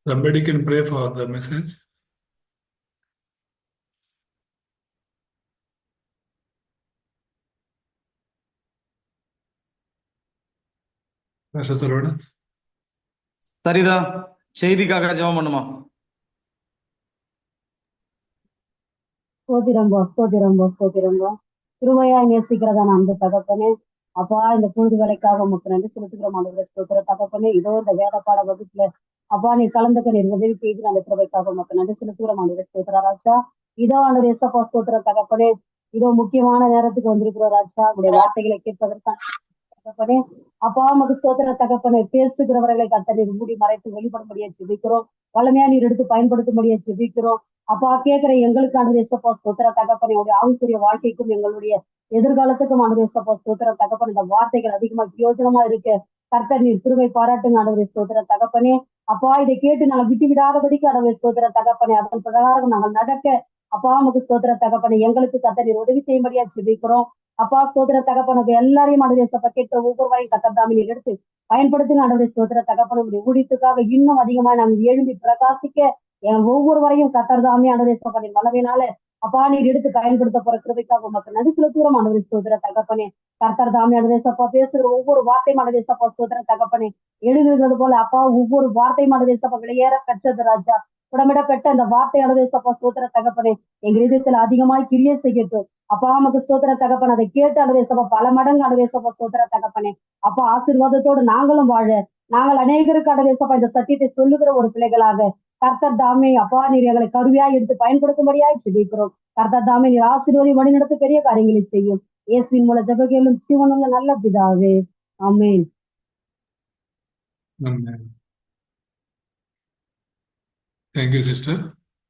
Somebody can pray for the message. Pastor Sarvana. சரிதா, செய்திக்காக ஜெபம் பண்ணுமா? ஸ்தோத்திரம். கிருபையாய் நேசிக்கிறதான அந்த தகப்பனே, அப்பா இந்த பொழுது வேலைக்காக உமக்கு நன்றி செலுத்துகிறோம் ஆண்டவரே. ஸ்தோத்திர தகப்பனே, இதோ இந்த வேத பாட வகுப்புல அப்பா நீ கலந்துக்க நீர் உதவி செய்து அந்த கிருபைக்காக உமக்கு நன்றி செலுத்துகிறோம் ஆண்டவரே. ஸ்தோத்திர ராஜா, இதோ ஆண்டவரே ஏசப்பா ஸ்தோத்திர தகப்பனே, இதோ முக்கியமான நேரத்துக்கு வந்திருக்கிறோம் ராஜா. உடைய வார்த்தைகளை கேட்பதற்கான தகப்பனே, அப்பா உமக்கு ஸ்தோத்திர தகப்பனே, பேசுகிறவர்களை கர்த்தர் மூடி மறைத்து வெளிப்படும்படியா ஜெபிக்கிறோம். வல்லமையா நீர் எடுத்து பயன்படுத்தும்படியா ஜெபிக்கிறோம். அப்பா கேட்கிற எங்களுக்கான ஏசப்பா ஸ்தோத்திர தகப்பனே, உடைய ஆவிக்குரிய வாழ்க்கைக்கும் எங்களுடைய எதிர்காலத்துக்கும் ஆண்டவரே ஏசப்பா ஸ்தோத்திர தகப்பனே, இந்த வார்த்தைகள் அதிகமா பிரயோஜனமா இருக்கு. கர்த்தர் நீர் கிருபை பாராட்டுங்க ஆண்டவரே. ஸ்தோத்திர தகப்பனே, அப்பா இதை கேட்டு நாங்கள் விட்டு விடாதபடிக்கு ஆண்டவரே ஸ்தோத்திர தகப்பனே, அதன் பிரகாரம் நாங்கள் நடக்க அப்பா உமக்கு ஸ்தோத்திர தகப்பனே, எங்களுக்கு கர்த்தர் நீர் உதவி செய்யும்படியா ஜெபிக்கிறோம். அப்பா ஸ்தோத்திர தகப்பனுக்கு எல்லாரையும் ஆண்டவரே ஏசப்பா கேட்கிற ஒவ்வொருவரையும் கர்த்தர் தாமே நீர் எடுத்து பயன்படுத்துங்க ஆண்டவரே. ஸ்தோத்திர தகப்பனுடைய ஊழியத்துக்காக இன்னும் அதிகமா நாங்கள் எழும்பி பிரகாசிக்க என் ஒவ்வொருவரையும் கர்த்தர் தாமே ஆண்டவரே ஏசப்பா நீர் வல்லமையினால அப்பா நீர் எடுத்து பயன்படுத்த போற கிருபைக்காக உமக்கு நன்றி செலுத்துகிறோம் ஆண்டவரே. ஸ்தோத்திர தகப்பனே, கர்த்தர் தாமே ஆண்டவரே ஏசப்பா பேசுகிற ஒவ்வொரு வார்த்தையும் ஆண்டவரே ஏசப்பா ஸ்தோத்திர தகப்பனே, எழுதுகிறது போல அப்பா ஒவ்வொரு வார்த்தையும் ஆண்டவரே ஏசப்பா வெளியேற பெற்றது ராஜா. உடமிடப்பட்ட அந்த வார்த்தை ஆண்டவரே ஏசப்பா ஸ்தோத்திர தகப்பனே, எங்க இதயத்துல அதிகமாய் கிரியை செய்யட்டும். அப்பா நமக்கு ஸ்தோத்திர தகப்பன் அதை கேட்டு ஆண்டவரே ஏசப்பா பல மடங்கு ஆண்டவரே ஏசப்பா ஸ்தோத்திர தகப்பனே, அப்பா ஆசீர்வாதத்தோடு நாங்களும் வாழ, நாங்கள் அநேகருக்கு ஆண்டவரே ஏசப்பா இந்த சத்தியத்தை சொல்லுகிற ஒரு பிள்ளைகளாக கர்த்தர் தாமே அப்பா நீர் எங்களை கருவியா எடுத்து பயன்படுத்தும்படியாய் ஜெபிக்கிறோம். கர்த்தர் தாமே நீர் ஆசீர்வாதி வழிநடத்த பெரிய காரியங்களை செய்யும். இயேசுவின் மூலம் ஜெபக்கேளும் ஜீவனுள்ள நல்ல பிதாவே, ஆமென். Amen. Thank you, sister.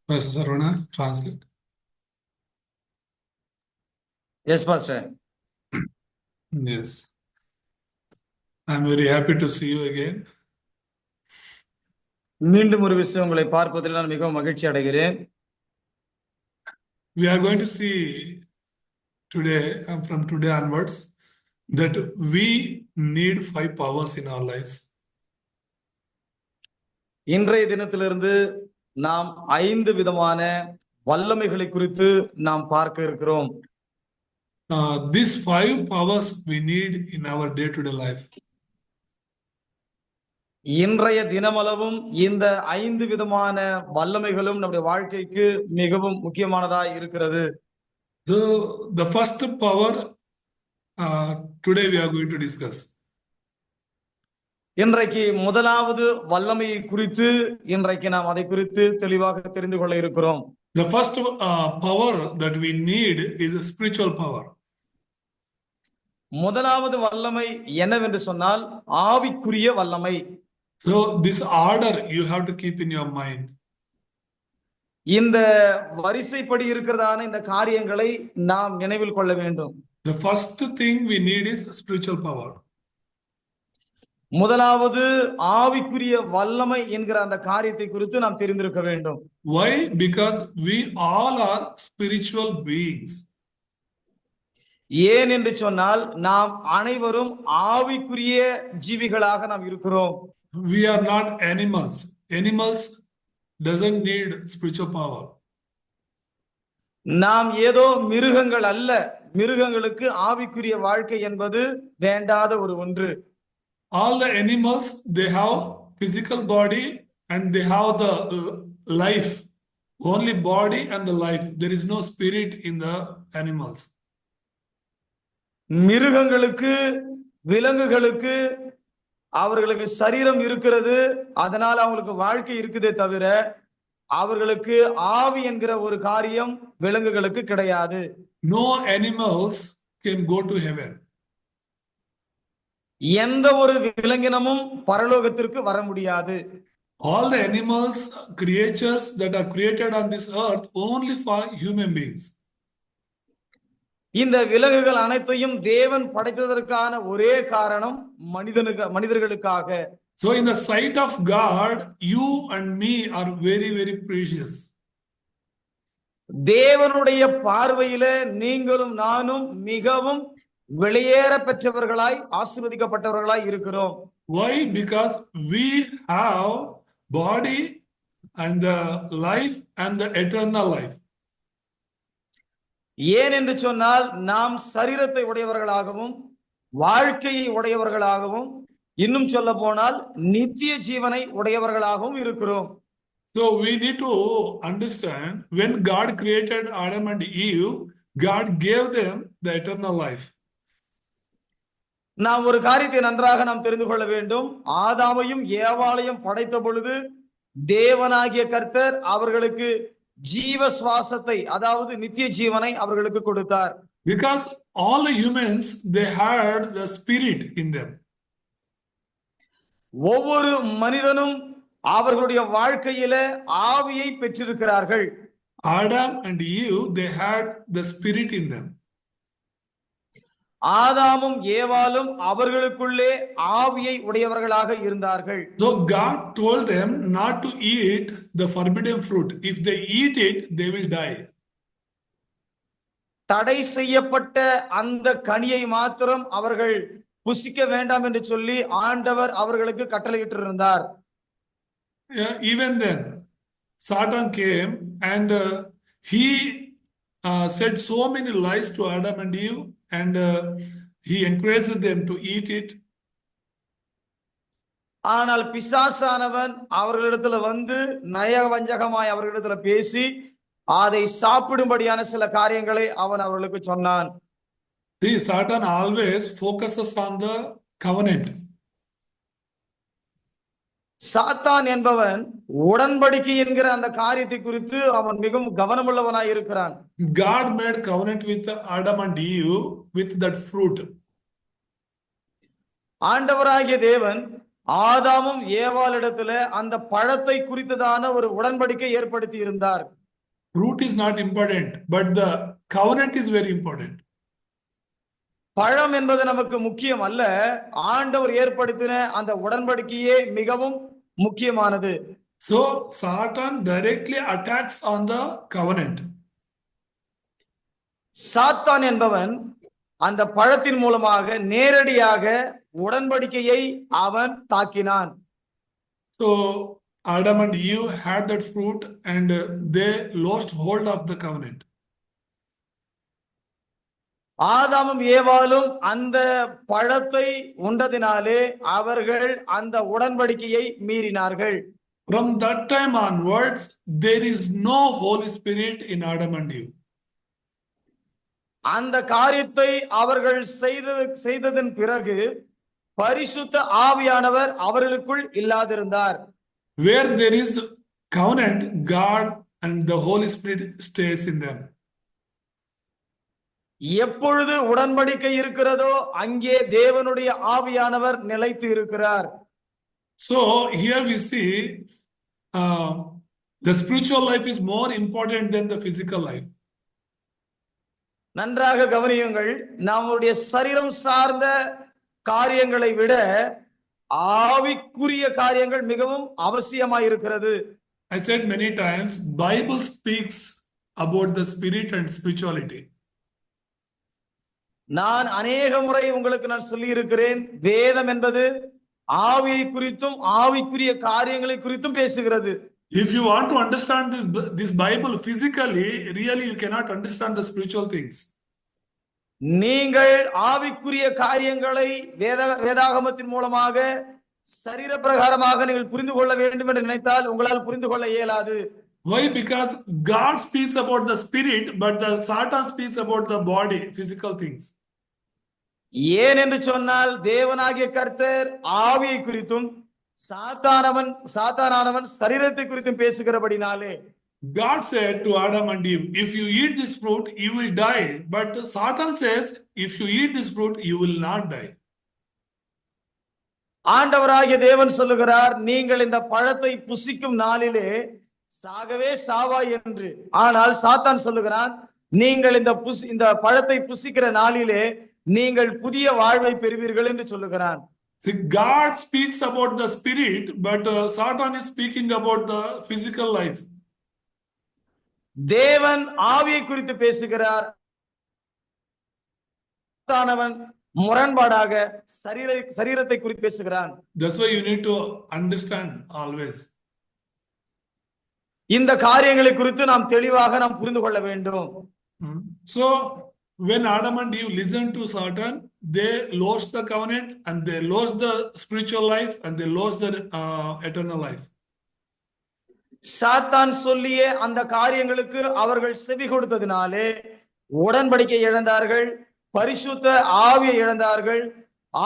Pastor Sarvana, translate. Yes, Pastor. Yes. I'm very happy to see you again. மீண்டும் ஒரு விஷயம் உங்களை பார்ப்பதில் நான் மிகவும் மகிழ்ச்சி அடைகிறேன். We are going to see today and from today onwards that we need 5 powers in our lives. இன்றைய தினத்திலிருந்து நாம் 5 விதமான வல்லமைகளை குறித்து நாம் பார்க்க இருக்கிறோம். These 5 powers we need in our day-to-day life. இன்றைய தினமளவும் இந்த 5 விதமான வல்லமைகளும் நம்முடைய வாழ்க்கைக்கு மிகவும் முக்கியமானதாய் இருக்கிறது. The first power today we are going to discuss. இன்றைக்கு முதலாவது வல்லமையை குறித்து இன்றைக்கு நாம் அதை குறித்து தெளிவாக தெரிந்து கொள்ள இருக்கிறோம். The first power that we need is a spiritual power. முதலாவது வல்லமை என்னவென்று சொன்னால் ஆவிக்குரிய வல்லமை. So this order you have to keep in your mind. இந்த வரிசைப்படி இருக்கிறதான இந்த காரியங்களை நாம் நினைவில் கொள்ள வேண்டும். The first thing we need is spiritual power. முதலாவது ஆவிக்குரிய வல்லமை என்கிற அந்த காரியத்தை குறித்து நாம் தெரிந்திருக்க வேண்டும். Why? Because we all are spiritual beings. ஏன் என்று சொன்னால் நாம் அனைவரும் ஆவிக்குரிய ஜீவிகளாக நாம் இருக்கிறோம். We are not animals. Animals doesn't need spiritual power. நாம் ஏதோ மிருகங்கள் அல்ல. மிருகங்களுக்கு ஆவிக்குரிய வாழ்க்கை என்பது வேண்டாத ஒரு ஒன்று. All the animals, they have physical body and they have the life. Only body and the life. There is no spirit in the animals. மிருகங்களுக்கு, விலங்குகளுக்கு அவர்களுக்கு சரீரம் இருக்கிறது, அதனால அவங்களுக்கு வாழ்க்கை இருக்குதே தவிர அவர்களுக்கு ஆவி என்கிற ஒரு காரியம் விலங்குகளுக்கு கிடையாது. No animals can go to heaven. எந்த ஒரு விலங்கினமும் பரலோகத்திற்கு வர முடியாது. All the animals, creatures that are created on this earth only for human beings. இந்த விலங்குகள் அனைத்தையும் தேவன் படைத்ததற்கான ஒரே காரணம் மனிதர்களுக்காக. So in the sight of God, you and me are very, very precious. தேவனுடைய பார்வையில நீங்களும் நானும் மிகவும் வெளியேற பெற்றவர்களாய் ஆசீர்வதிக்கப்பட்டவர்களாய் இருக்கிறோம். Why? Because we have body and the life and the eternal life. ஏன் என்று சொன்னால் நாம் சரீரத்தை உடையவர்களாகவும் வாழ்க்கையை உடையவர்களாகவும் இன்னும் சொல்ல போனால் நித்திய ஜீவனை உடையவர்களாகவும் இருக்கிறோம். So we need to understand when God created Adam and Eve, God gave them the eternal life. நாம் ஒரு காரியத்தை நன்றாக நாம் தெரிந்து கொள்ள வேண்டும். ஆதாமையும் ஏவாளையும் படைத்த பொழுது தேவனாகிய கர்த்தர் அவர்களுக்கு ஜீவ சுவாசத்தை, அதாவது நித்திய ஜீவனை அவர்களுக்கு கொடுத்தார். Because all the humans, they had the spirit in them. ஒவ்வொரு மனிதனும் அவர்களுடைய வாழ்க்கையில ஆவியை பெற்றிருக்கிறார்கள். Adam and Eve, they had the spirit in them. ஆதாமும் ஏவாளும் அவர்களுக்குள்ளே ஆவியை உடையவர்களாக இருந்தார்கள். So God told them not to eat the forbidden fruit. If they eat it, they will die. தடை செய்யப்பட்ட அந்த கனியை மாத்திரம் அவர்கள் புசிக்க வேண்டாம் என்று சொல்லி ஆண்டவர் அவர்களுக்கு கட்டளையிட்டிருந்தார். Even then, Satan came and he said so many lies to Adam and Eve, and he encouraged them to eat it. ஆனால் பிசாசானவன் அவர்களிடத்துல வந்து நயவஞ்சகமாய் அவர்களிடத்துல பேசி அதை சாப்பிடும்படியான சில காரியங்களை அவன் அவர்களுக்கு சொன்னான். See, Satan always focuses on the covenant. சாத்தான் என்பவன் உடன்படிக்கை என்கிற அந்த காரியத்தை குறித்து அவன் மிகவும் கவனமுள்ளவனாய் இருக்கிறான். God made covenant with Adam and Eve with that fruit. ஆண்டவராகிய தேவன் ஆதாமும் ஏவாளிடத்துல அந்த பழத்தை குறித்ததான ஒரு உடன்படிக்கை ஏற்படுத்தி இருந்தார். Fruit is not important, but the covenant is very important. பழம் என்பது நமக்கு முக்கியம் அல்ல, ஆண்டவர் ஏற்படுத்தின அந்த உடன்படிக்கையே மிகவும் முக்கியமானது. So Satan directly attacks on the covenant. சாத்தான் என்பவன் அந்த பழத்தின் மூலமாக நேரடியாக உடன்படிக்கையை அவன் தாக்கினான். So Adam and Eve had that fruit and they lost hold of the covenant. ஆதாமும் ஏவாளும் அந்த பழத்தை உண்டதினாலே அவர்கள் அந்த உடன்படிக்கையை மீறினார்கள். From that time onwards, there is no Holy Spirit in Adam and Eve. அந்த காரியத்தை அவர்கள் செய்ததன் பிறகு பரிசுத்த ஆவியானவர் அவர்களுக்குள் இல்லாதிருந்தார். Where there is covenant, God and the Holy Spirit stays in them. எப்பொழுது உடன்படிக்கை இருக்கிறதோ அங்கே தேவனுடைய ஆவியானவர் நிலைத்து இருக்கிறார். So here we see the spiritual life is more important than the physical life. நன்றாக கவனியுங்கள், நம்முடைய சரீரம் சார்ந்த காரியங்களை விட ஆவிக்குரிய காரியங்கள் மிகவும் அவசியமாய் இருக்கிறது. I said many times, Bible speaks about the spirit and spirituality. நான் அநேக முறை உங்களுக்கு நான் சொல்லி இருக்கிறேன், வேதம் என்பது ஆவியை குறித்தும் ஆவிக்குரிய காரியங்களை குறித்தும் பேசுகிறது. If you want to understand this Bible physically, really you cannot understand the spiritual things. நீங்கள் ஆவிக்குரிய காரியங்களை வேதாகமத்தின் மூலமாக சரீர பிரகாரமாக நீங்கள் புரிந்து கொள்ள வேண்டும் என்று நினைத்தால் உங்களால் புரிந்து கொள்ள இயலாது. Why? Because God speaks about the spirit, but the Satan speaks about the body, physical things. ஏன் என்று சொன்னால் தேவனாகிய கர்த்தர் ஆவியை குறித்தும் சாத்தானானவன் சரீரத்தை குறித்தும் பேசுகிறபடினாலே God said to Adam and Eve, if you eat this fruit, you will die. But Satan says, if you eat this fruit, you will not die. ஆண்டவராகிய தேவன் சொல்லுகிறார், நீங்கள் இந்த பழத்தை புசிக்கும் நாளிலே சாகவே சாவாய் என்று. ஆனால் சாத்தான் சொல்லுகிறான், நீங்கள் இந்த பழத்தை புசிக்கிற நாளிலே நீங்கள் புதிய வாழ்வை பெறுவீர்கள் என்று சொல்லுகிறான். See, God speaks about the spirit, but Satan is speaking about the physical life. தேவன் ஆவியை குறித்து பேசுகிறார், சாத்தானவன் முரண்பாடாக சரீரத்தை குறித்து பேசுகிறான். That's why you need to understand always. இந்த காரியங்களை குறித்து நாம் தெளிவாக நாம் புரிந்து கொள்ள வேண்டும். So when Adam and Eve listened to Satan, they lost the covenant and they lost the spiritual life and they lost the eternal life. சாத்தான் சொல்லிய அந்த காரியங்களுக்கு அவர்கள் செவி கொடுத்ததினாலே உடன்படிக்கை இழந்தார்கள், பரிசுத்த ஆவியை இழந்தார்கள்,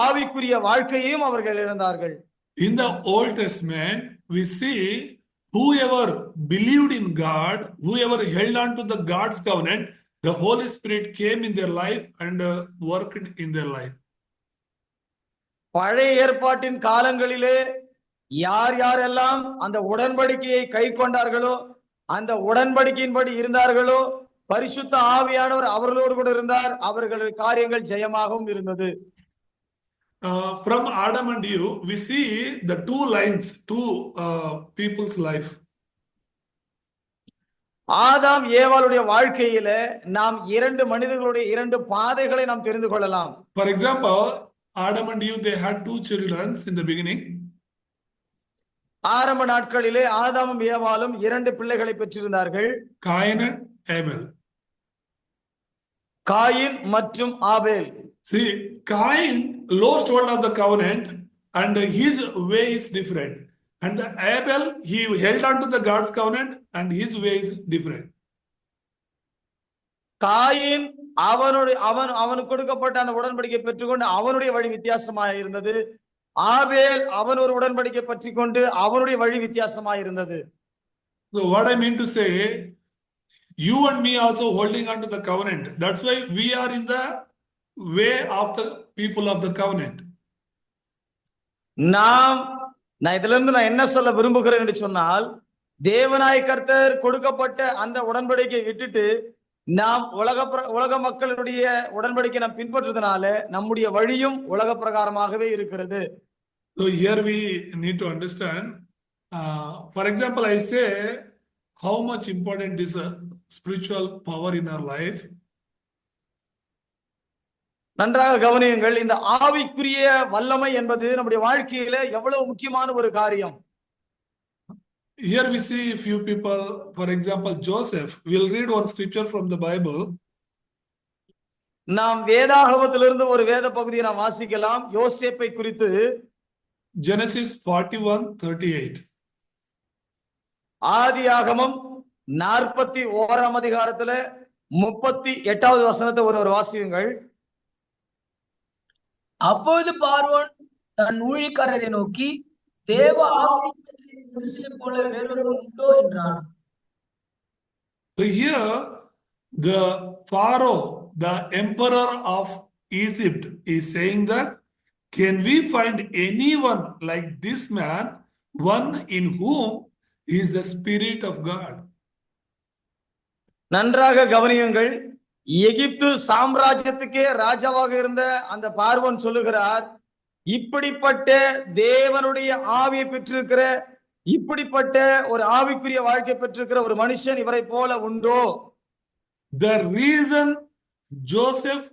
ஆவிக்குரிய வாழ்க்கையையும் அவர்கள் இழந்தார்கள். In the Old Testament, we see whoever believed in God, whoever held on to the God's covenant, the Holy Spirit came in their life and worked in their life. பழைய ஏற்பாட்டின் காலங்களிலே யார் யாரெல்லாம் அந்த உடன்படிக்கையை கை கொண்டார்களோ, அந்த உடன்படிக்கையின்படி இருந்தார்களோ, பரிசுத்த ஆவியானவர் அவர்களோடு கூட இருந்தார், அவர்கள் காரியங்கள் ஜெயமாகவும் இருந்தது. From Adam and Eve, we see the two lines, two people's life. ஆதாம் ஏவாளுடைய வாழ்க்கையில நாம் இரண்டு மனிதர்களுடைய இரண்டு பாதைகளை நாம் தெரிந்து கொள்ளலாம். For example, Adam and Eve, they had two children in the beginning. ஆரம்ப நாட்களிலே ஆதாமும் ஏவாளும் இரண்டு பிள்ளைகளை பெற்றிருந்தார்கள். Cain and Abel. காயின் மற்றும் ஆபேல். See, Cain lost hold of the covenant and his way is different. And the Abel, he held on to the God's covenant and his way is different. Coin அவனுக்கு கொடுக்கப்பட்ட அந்த உடன்படிக்கை பெற்றுக்கொண்டு அவனுடைய வழி வித்தியாசமாக இருந்தது. ஆபேல் அவன் ஒரு உடன்படிக்கை பற்றி கொண்டு அவனுடைய வழி வித்தியாசமாக இருந்தது. So what I mean to say, you and me also holding on to the covenant. That's why we are in the way of the people of the covenant. நான் இதுல இருந்து நான் என்ன சொல்ல விரும்புகிறேன் என்று சொன்னால், தேவனாய் கர்த்தர் கொடுக்கப்பட்ட அந்த உடன்படிக்கை விட்டுட்டு நாம் உலக மக்களுடைய உடன்படிக்கை நாம் பின்பற்றுவதனால நம்முடைய வழியும் உலக பிரகாரமாகவே இருக்கிறது. So here we need to understand, for example, I say how much important is a spiritual power in our life. நன்றாக கவனியுங்கள், இந்த ஆவிக்குரிய வல்லமை என்பது நம்முடைய வாழ்க்கையில எவ்வளவு முக்கியமான ஒரு காரியம். Here we see a few people, for example, Joseph. We'll read one scripture from the Bible. நாம் வேதாகமத்திலிருந்து ஒரு வேத பகுதியை நாம் வாசிக்கலாம். யோசேப்பை குறித்து Genesis 41:38. ஆதியாகமம் 41ஆம் அதிகாரத்துல 38வது வசனத்தை ஒருவர் வாசியுங்கள். அப்பொழுது பார்வோன் தன் ஊழியக்காரரை நோக்கி, தேவ போல வேறொரு உண்டோ என்றான். So here the Pharaoh, the emperor of Egypt, is saying that, can we find anyone like this man, one in whom is the Spirit of God? நன்றாக கவனியுங்கள், எகிப்து சாம்ராஜ்யத்துக்கே ராஜாவாக இருந்த அந்த பார்வோன் சொல்லுகிறார், இப்படிப்பட்ட தேவனுடைய ஆவியை பெற்றிருக்கிற, இப்படிப்பட்ட ஒரு ஆவிக்குரிய வாழ்க்கை பெற்றிருக்கிற ஒரு மனுஷன் இவரை போல உண்டோ? The reason Joseph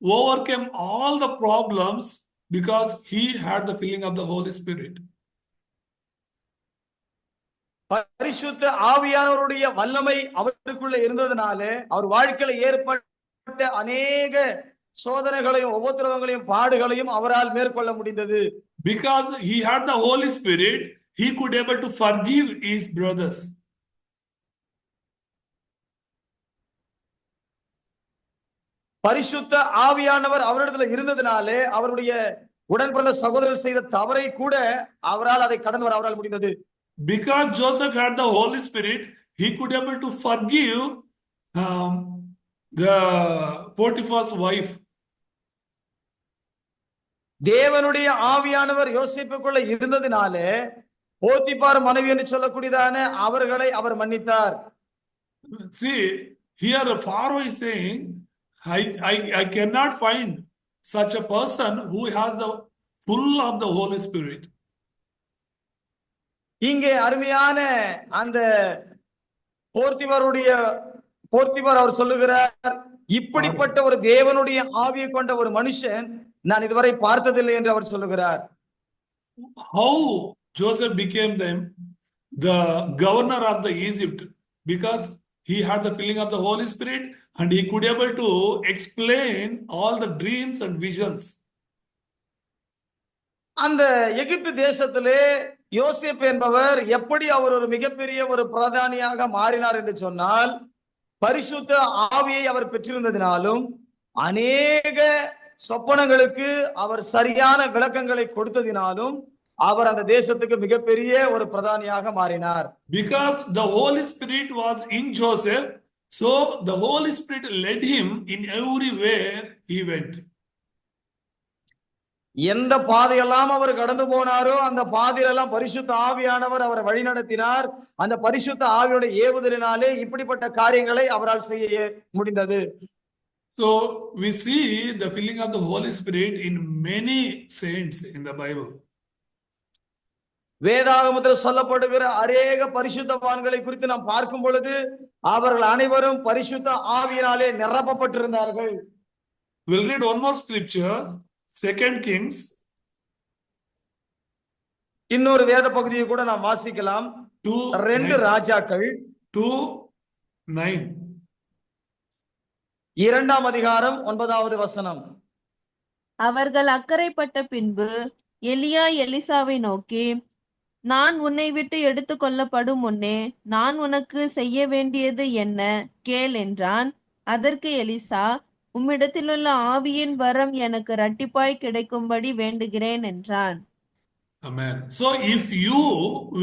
overcame all the problems because he had the filling of the Holy Spirit. பரிசுத்த ஆவியானவருடைய வல்லமை அவருக்குள்ள இருந்ததுனால அவர் வாழ்க்கையில ஏற்பட்ட அநேக சோதனைகளையும் உபத்திரவங்களையும் பாடுகளையும் அவரால் மேற்கொள்ள முடிந்தது. Because he had the Holy Spirit, he could able to forgive his brothers. பரிசுத்த ஆவியானவர் அவரிடத்துல இருந்ததுனாலே அவருடைய உடன்பிறந்த சகோதரர்கள் செய்த தவறை கூட அவரால் அதை கடந்து வர அவரால் முடிந்தது. Because Joseph had the Holy Spirit, he could able to forgive the Potiphar's wife. தேவனுடைய ஆவியானவர் யோசேப்புக்குள்ள இருந்ததினாலே போத்திபார் மனைவி என்று சொல்லக்கூடியதான அவர்களை அவர் மன்னித்தார். See, here Pharaoh is saying, I cannot find such a person who has the full of the Holy Spirit. இங்கே அருமையான அந்த போர்த்திபார் அவர் சொல்லுகிறார், இப்படிப்பட்ட ஒரு தேவனுடைய ஆவியை கொண்ட ஒரு மனுஷன் நான் இதுவரை பார்த்ததில்லை என்று அவர் சொல்லுகிறார். How Joseph became the governor of the Egypt, because he had the filling of the Holy Spirit and he could able to explain all the dreams and visions. அந்த எகிப்து தேசத்திலே யோசேப்பு என்பவர் எப்படி அவர் ஒரு மிகப்பெரிய ஒரு பிரதானியாக மாறினார் என்று சொன்னால், பரிசுத்த ஆவியை அவர் பெற்றிருந்ததினாலும் அநேக சொப்பனங்களுக்கு அவர் சரியான விளக்கங்களை கொடுத்ததினாலும் அவர் அந்த தேசத்துக்கு மிகப்பெரிய ஒரு பிரதானியாக மாறினார். Because the Holy Spirit was in Joseph, so the Holy Spirit led him in everywhere he went. எந்த பாதையெல்லாம் அவர் கடந்து போனாரோ அந்த பாதையெல்லாம் பரிசுத்த ஆவியானவர் அவரை வழிநடத்தினார். அந்த பரிசுத்த ஆவியோட ஏவுதலினாலே இப்படிப்பட்ட காரியங்களை அவரால் செய்ய முடிந்தது. So we see the filling of the Holy Spirit in many saints in the Bible. வேதாகமத்தில் சொல்லப்படுகிற அநேக பரிசுத்தவான்களை குறித்து நாம் பார்க்கும் பொழுது அவர்கள் அனைவரும் பரிசுத்த ஆவியினாலே நிரப்பப்பட்டிருந்தார்கள். We'll read one more scripture, 2 Kings. இன்னொரு வேத பகுதியை கூட நாம் வாசிக்கலாம். 2 ராஜாக்கள் 2:9. 2ஆம் அதிகாரம் 9வது வசனம். அவர்கள் அக்கறைப்பட்ட பின்பு எலியா எலிசாவை நோக்கி, நான் உன்னை விட்டு எடுத்துக்கொள்ளப்படும் முன்னே நான் உனக்கு செய்ய வேண்டியது என்ன கேள் என்றான். அதற்கு எலிசா, உம்மிடத்திலுள்ள ஆவியின் வரம் எனக்கு இரட்டிப்பாய் கிடைக்கும்படி வேண்டுகிறேன் என்றான். Amen. So if you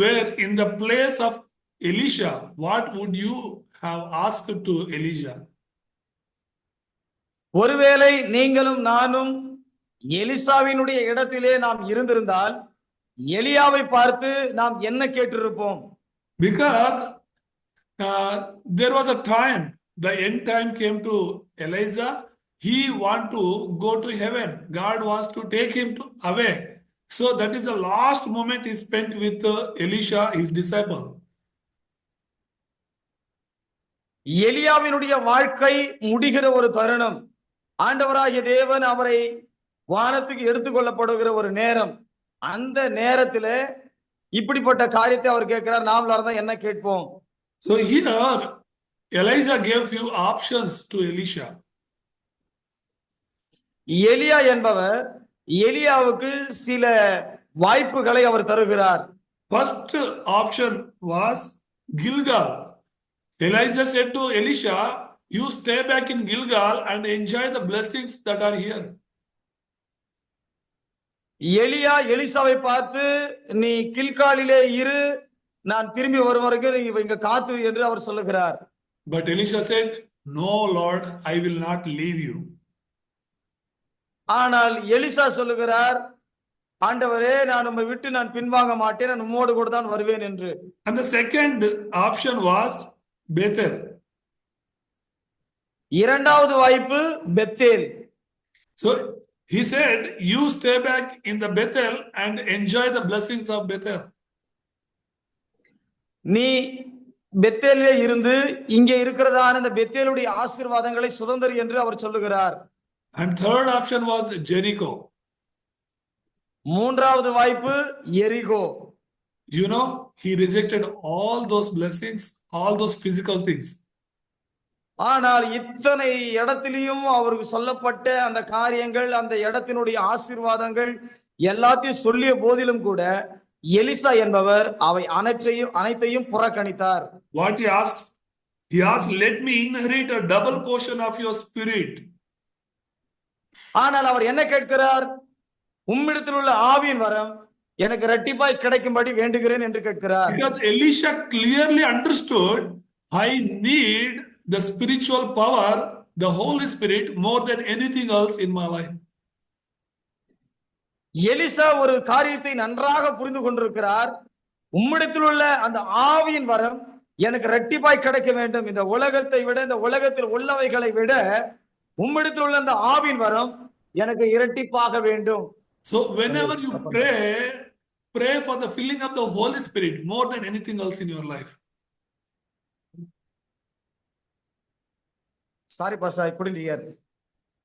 were in the place of Elisha, what would you have asked to Elijah? ஒருவேளை நீங்களும் நானும் எலிசாவினுடைய இடத்திலே நாம் இருந்திருந்தால் எலியாவை பார்த்து நாம் என்ன கேட்டிருப்போம்? Because there was a time, the end time came to Elijah. He want to go to heaven. God wants to take him away. So that is the last moment he spent with Elisha, his disciple. எலியாவினுடைய வாழ்க்கை முடிகிற ஒரு தருணம், ஆண்டவராகிய தேவன் அவரை வானத்துக்கு எடுத்துக்கொள்ளப்படுகிற ஒரு நேரம். அந்த நேரத்துல இப்படிப்பட்ட காரியத்தை அவர் கேட்கிறார். நாமளா இருந்தா என்ன கேட்போம்? So here Elijah gave few options to Elisha. எலியா என்பவர் எலியாவுக்கு சில வாய்ப்புகளை அவர் தருகிறார். First option was Gilgal. Elijah said to Elisha, you stay back in Gilgal and enjoy the blessings that are here. எலியா எலிசாவை பார்த்து, நீ கில்காலிலே இரு, நான் திரும்பி வரும் வரைக்கும் நீ இங்க காத்து என்று அவர் சொல்லுகிறார். But Elisha said, no Lord, I will not leave you. ஆனால் எலிசா சொல்லுகிறார், ஆண்டவரே, நான் உம்மை விட்டு நான் பின்வாங்க மாட்டேன், நான் உம்மோடு கூட தான் வருவேன் என்று. And the second option was Bethel. இரண்டாவது வாய்ப்பு Bethel. So he said, you stay back in the Bethel and enjoy the blessings of Bethel. நீ பெத்தேலிலே இருந்து இங்கே இருக்கிறதான இந்த பெத்தேலுடைய ஆசீர்வாதங்களை சுதந்திரி என்று அவர் சொல்லுகிறார். And third option was Jericho. மூன்றாவது வாய்ப்பு எரிகோ. You know, he rejected all those blessings, all those physical things. ஆனால் இத்தனை இடத்திலையும் அவருக்கு சொல்லப்பட்ட அந்த காரியங்கள், அந்த இடத்தினுடைய ஆசீர்வாதங்கள் எல்லாத்தையும் சொல்லிய போதிலும் கூட எலிசா என்பவர் அவை அனைத்தையும் புறக்கணித்தார். What he asked? He asked, let me inherit a double portion of your spirit. ஆனால் அவர் என்ன கேட்கிறார்? உம்மிடத்தில் உள்ள ஆவியின் வரம் எனக்கு இரட்டிப்பாய் கிடைக்கும்படி வேண்டுகிறேன் என்று கேட்கிறார். Because Elisha clearly understood, I need the spiritual power, the Holy Spirit, more than anything else in my life. Elisha ஒரு காரியத்தை நன்றாக புரிந்து கொண்டிருக்கிறார். உம்மிடத்தில் உள்ள அந்த ஆவியின் வரம் எனக்கு இரட்டிப்பாய் கிடைக்க வேண்டும். இந்த உலகத்தை விட, இந்த உலகத்தில் உள்ளவைகளை விட உம்மிடத்தில் உள்ள அந்த ஆவியின் வரம் எனக்கு இரட்டிப்பாக வேண்டும். So whenever you pray for the filling of the Holy Spirit more than anything else in your life. Sorry, Pastor, I couldn't hear.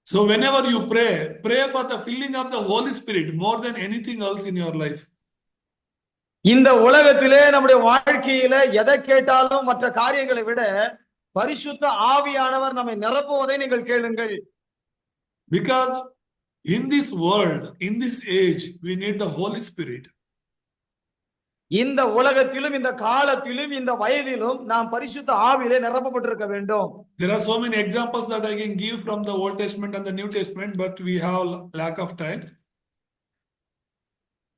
So whenever you pray for the filling of the Holy Spirit more than anything else in your life. இந்த உலகத்திலே நம்முடைய வாழ்க்கையில எதை கேட்டாலும் மற்ற காரியங்களை விட பரிசுத்த ஆவியானவர் நம்மை நிரப்புவதை நீங்கள் கேளுங்கள். Because in this world, in this age, we need the Holy Spirit. இந்த உலகத்திலும் இந்த காலத்திலும் இந்த வயதிலும் நாம் பரிசுத்த ஆவியிலே நிரப்பப்பட்டிருக்க வேண்டும். There are so many examples that I can give from the Old Testament and the New Testament, but we have lack of time.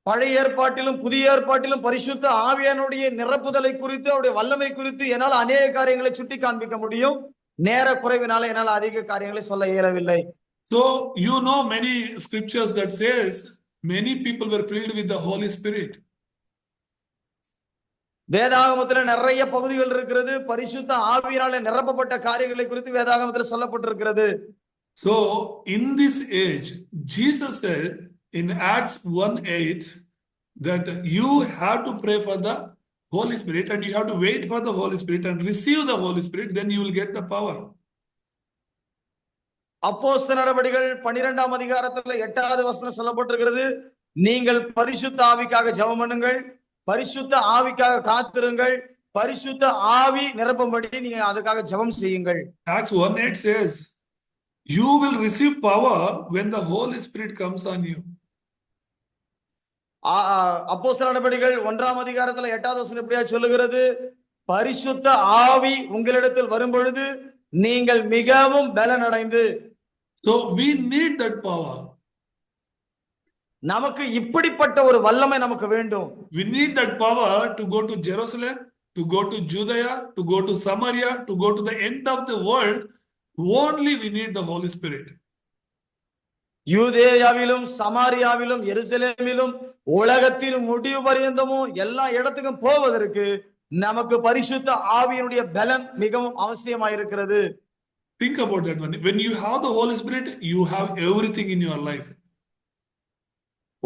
பழைய ஏற்பாட்டிலும் புதிய ஏற்பாட்டிலும் பரிசுத்த ஆவியானுடைய நிரப்புதலை குறித்து அவருடைய வல்லமை குறித்து என்னால் அநேக காரியங்களை சுட்டி காண்பிக்க முடியும். நேர குறைவினால என்னால் அதிக காரியங்களை சொல்ல இயலவில்லை. So you know many scriptures that says many people were filled with the Holy Spirit. வேதாகமத்துல நிறைய பகுதிகள் இருக்கிறது. பரிசுத்த ஆவியினால நிரப்பப்பட்ட காரியங்களை குறித்து வேதாகமத்துல சொல்லப்பட்டிருக்கிறது. So in this age, Jesus said in Acts 1:8 that you have to pray for the Holy Spirit and you have to wait for the Holy Spirit and receive the Holy Spirit, then you will get the power. அப்போஸ்தலர் நடபடிகள் 12ஆம் அதிகாரத்துல 8வது வசனம் சொல்லப்பட்டிருக்கிறது. நீங்கள் பரிசுத்த ஆவிக்காக ஜெபம் பண்ணுங்கள், பரிசுத்த ஆவிக்காக காத்திருங்கள், பரிசுத்த ஆவி நிரப்பும்படி நீங்க அதுக்காக ஜெபம் செய்யுங்கள். Acts 1:8 says you will receive power when the Holy Spirit comes on you. அப்போஸ்தலர் நடபடிகள் 1ஆம் அதிகாரத்துல 8வது வசனம் இப்படியா சொல்லுகிறது, பரிசுத்த ஆவி உங்களிடத்தில் வரும் பொழுது நீங்கள் மிகவும் பலனடைந்து. So we need that power. நமக்கு இப்படிப்பட்ட ஒரு வல்லமை நமக்கு வேண்டும். We need that power to go to Jerusalem, to go to Judea, to go to Samaria, to go to the end of the world. Only we need the Holy Spirit. யூதேயாவிலும் சமாரியாவிலும் எருசலேமிலும் உலகத்தின் முடிவு பரியந்தமும் எல்லா இடத்துக்கும் போவதற்கு நமக்கு பரிசுத்த ஆவியினுடைய பலன் மிகவும் அவசியமாயிருக்கிறது. Think about that one. When you have the Holy Spirit, you have everything in your life.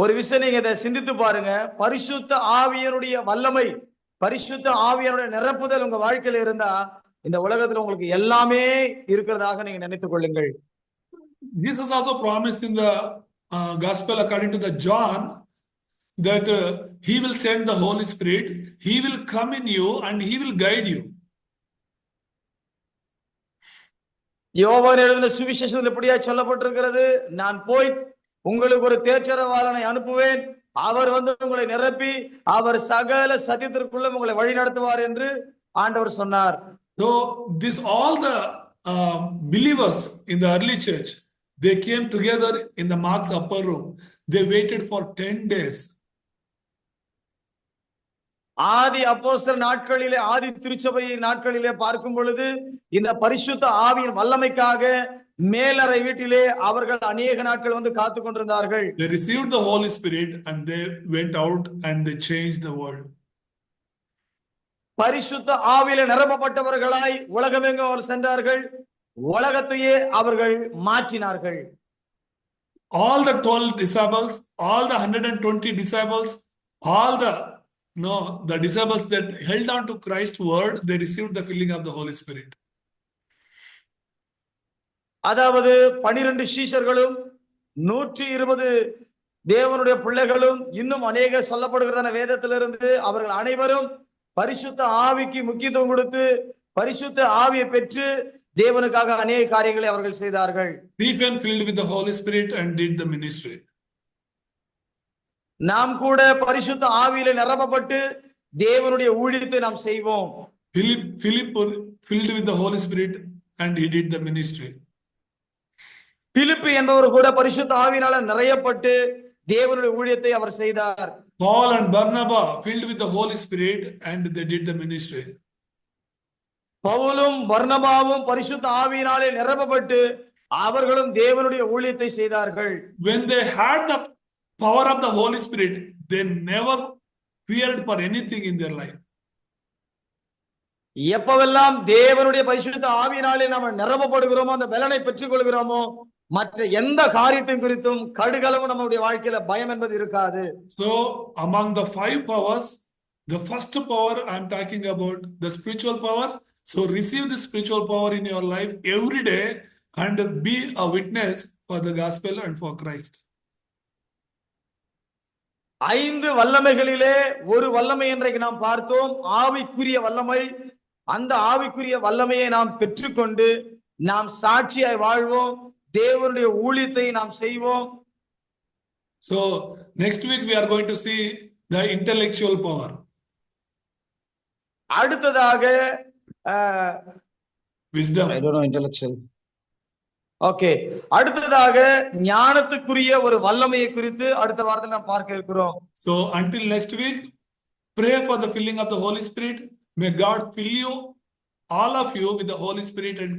ஒரு விஷயம் நீங்க இதை சிந்தித்து பாருங்க. பரிசுத்த ஆவியினுடைய வல்லமை, பரிசுத்த ஆவியினுடைய நிரப்புதல் உங்க வாழ்க்கையில இருந்தா இந்த உலகத்துல உங்களுக்கு எல்லாமே இருக்கிறதாக நீங்க நினைத்துக் கொள்ளுங்கள். Jesus also promised in the gospel according to the John that he will send the Holy Spirit, he will come in you and he will guide you. யோவான் எழுதின சுவிசேஷத்தில் எப்படியா சொல்லப்பட்டிருக்கிறது, நான் போய் உங்களுக்கு ஒரு தேற்றரவாளனை அனுப்புவேன், அவர் வந்து உங்களை நிரப்பி அவர் சகல சத்தியத்திற்குள்ள உங்களை வழி நடத்துவார் என்று ஆண்டவர் சொன்னார். So this all the believers in the early church, they came together in the Mark's upper room. They waited for 10 days. ஆதி அப்போஸ்தலர் நாட்களிலே, ஆதி திருச்சபை நாட்களிலே பார்க்கும் பொழுது இந்த பரிசுத்த ஆவியின் வல்லமைக்காக மேலறை வீட்டிலே அவர்கள் அநேக நாட்கள் வந்து காத்து கொண்டிருந்தார்கள். They received the Holy Spirit and they went out and they changed the world. பரிசுத்த ஆவியிலே நிரப்பப்பட்டவர்களாய் உலகமெங்கும் அவர் சென்றார்கள், உலகத்தையே அவர்கள் மாற்றினார்கள். All the 12 disciples, all the 120 disciples, all the disciples that held on to Christ's word, they received the filling of the Holy Spirit. அதாவது 12 சீஷர்களும் 120 தேவனுடைய பிள்ளைகளும் இன்னும் அநேக சொல்லப்படுகிறதான வேதத்திலிருந்து அவர்கள் அனைவரும் பரிசுத்த ஆவிக்கு முக்கியத்துவம் கொடுத்து பரிசுத்த ஆவியை பெற்று தேவனுக்காக அநேக காரியங்களை அவர்கள் செய்தார்கள். Stephen filled with the Holy Spirit and did the ministry. நாம் கூட பரிசுத்த ஆவியிலே நிரப்பப்பட்டு தேவனுடைய ஊழியத்தை நாம் செய்வோம். Philip filled with the Holy Spirit and he did the ministry. பிலிப்பு என்பவர் கூட பரிசுத்த ஆவியினால நிறையப்பட்டு தேவனுடைய ஊழியத்தை அவர் செய்தார். Paul and Barnabas filled with the Holy Spirit and they did the ministry. பவுலும் பர்னபாவும் பரிசுத்த ஆவியினாலே நிரப்பப்பட்டு அவர்களும் தேவனுடைய ஊழியத்தை செய்தார்கள். When they had the power of the Holy Spirit, they never feared for anything in their life. எப்பவெல்லாம் தேவனுடைய பரிசுத்த ஆவியினாலே நாம் நிரப்பப்படுகிறோமோ, அந்த பலனை பெற்றுக் கொள்கிறோமோ, மற்ற எந்த காரியத்தின் குறித்தும் கடுகளவும் நம்முடைய வாழ்க்கையில பயம் என்பது இருக்காது. So among the 5 powers, the first power I'm talking about, the spiritual power. So receive the spiritual power in your life every day and be a witness for the gospel and for Christ. 5 வல்லமைகளிலே ஒரு வல்லமை இன்றைக்கு நாம் பார்த்தோம், ஆவிக்குரிய வல்லமை. அந்த ஆவிக்குரிய வல்லமையை நாம் பெற்றுக்கொண்டு நாம் சாட்சியாய் வாழ்வோம், தேவனுடைய ஊழியத்தை நாம் செய்வோம். So next week we are going to see the intellectual power. அடுத்ததாக Wisdom. இன்டெலெக்சுவல். ஓகே, அடுத்ததாக ஞானத்துக்குரிய ஒரு வல்லமையை குறித்து அடுத்த வாரத்தில் நாம் பார்க்க இருக்கிறோம். So until next week, pray for the filling of the Holy Spirit. May God fill you, all of you, with the Holy Spirit and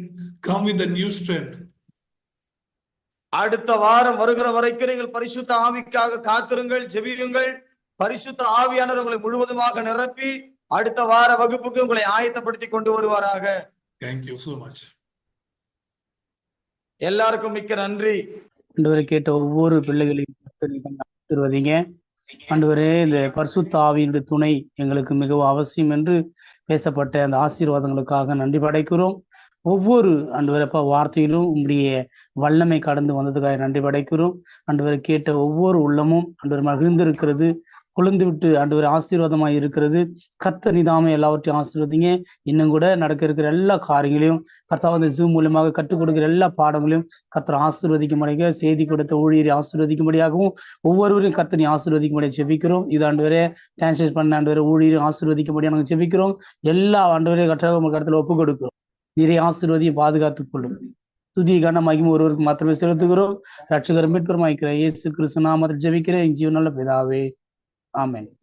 come with the new strength. அடுத்த வாரம் வருகிற வரைக்கும் நீங்கள் பரிசுத்த ஆவிக்காக காத்திருங்கள், ஜெபியுங்கள். பரிசுத்த ஆவியானவர் உங்களை முழுவதுமாக நிரப்பி அடுத்த வார வகுப்புக்கு உங்களை ஆயத்தப்படுத்தி கொண்டு வருவாராக. Thank you so much. எல்லாருக்கும் மிக்க நன்றி. ஆண்டவரை கேட்ட ஒவ்வொரு பிள்ளைகளையும் ஆசீர்வதிங்க. ஆண்டவரே, இந்த பரிசுத்த ஆவியினுடைய துணை எங்களுக்கு மிகவும் அவசியம் என்று பேசப்பட்ட அந்த ஆசீர்வாதங்களுக்காக நன்றி படைக்கிறோம். ஒவ்வொரு ஆண்டவரப்பா வார்த்தையிலும் உங்களுடைய வல்லமை கடந்து வந்ததுக்காக நன்றி படைக்கிறோம். ஆண்டவரை கேட்ட ஒவ்வொரு உள்ளமும் ஆண்டவர் மகிழ்ந்திருக்கிறது, குளிர்ந்து விட்டு ஆண்டவர் ஆசீர்வாதமாய் இருக்கிறது. கர்த்தர் நிதாமே எல்லாவற்றையும் ஆசீர்வதிங்க. இன்னும் கூட நடக்க இருக்கிற எல்லா காரியங்களையும் கர்த்தர் வந்து ஜூம் மூலமாக கற்றுக் கொடுக்கிற எல்லா பாடங்களையும் கர்த்தர் ஆசீர்வதிக்கும்படியாக, செய்தி கொடுத்த ஊழியரை ஆசீர்வதிக்கும்படியாகவும் ஒவ்வொருவரையும் கர்த்தர் நீ ஆசீர்வதிக்கும்படியாக ஜெபிக்கிறோம். இது ஆண்டவரே டிரான்ஸ்லேட் பண்ண ஆண்டவரை ஊழியரை ஆசீர்வதிக்கும்படியாக நாங்கள் ஜெபிக்கிறோம். எல்லா ஆண்டவரே கர்த்தராக உங்கள் கருத்துல ஒப்பு கொடுக்கிறோம். நிறைய ஆசீர்வதியை பாதுகாத்துக் கொள்ளும். துதி கன மகிமை ஒருவருக்கு மாத்திரமே செலுத்துகிறோம். ரட்சகர் மீட்பருமாய் இருக்கிற இயேசு கிறிஸ்து நாமத்தில் ஜெபிக்கிறேன், ஜீவனுள்ள பிதாவே, ஆமென்.